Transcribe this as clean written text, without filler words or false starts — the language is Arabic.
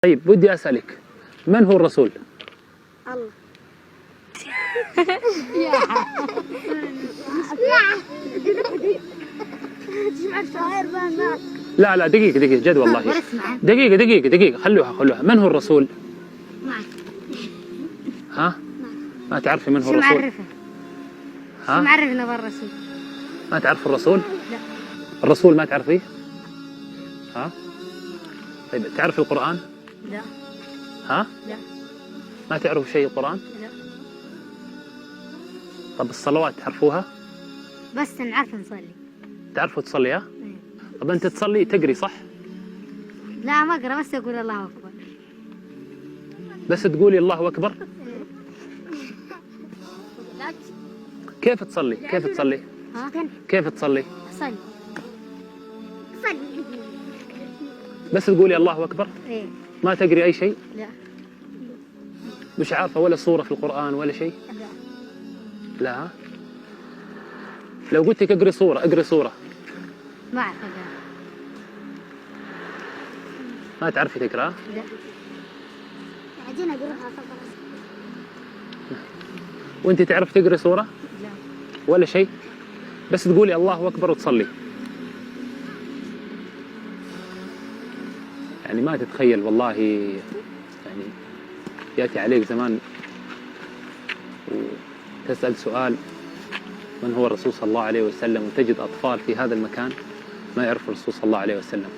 طيب ودي أسألك، من هو الرسول؟ الله. لا لا دقيقة جد والله. دقيقة خلوها. من هو الرسول؟ ها؟ ما تعرفي من هو الرسول؟ شو معرفه؟ ها؟ شو معرفنا بالرسول؟ ما تعرف الرسول؟ لا. الرسول ما تعرفيه؟ ها؟ طيب تعرف القرآن؟ لا. ها؟ لا. ما تعرفوا شيء القرآن؟ لا. طب الصلوات تعرفوها؟ بس نعرف نصلي. تعرفوا تصلي ها؟ طب أنت تصلي تقري صح؟ لا ما أقرأ، بس أقول الله أكبر. بس تقولي الله أكبر؟ كيف تصلي؟ ها؟ كيف تصلي؟ صلي. بس تقولي الله أكبر؟ إيه. ما تقري أي شيء؟ لا. مش عارفة ولا سورة في القرآن ولا شيء؟ لا. لا ها؟ لو قلت لك اقري سورة ما أعرف أقرأ. ما تعرفي تقرأ؟ لا. عجينا أقرأها وأنت تعرف تقري سورة؟ لا. ولا شيء؟ بس تقولي الله أكبر وتصلي. يعني ما تتخيل والله، يعني يأتي عليك زمان وتسأل سؤال من هو الرسول صلى الله عليه وسلم، وتجد أطفال في هذا المكان ما يعرفوا الرسول صلى الله عليه وسلم.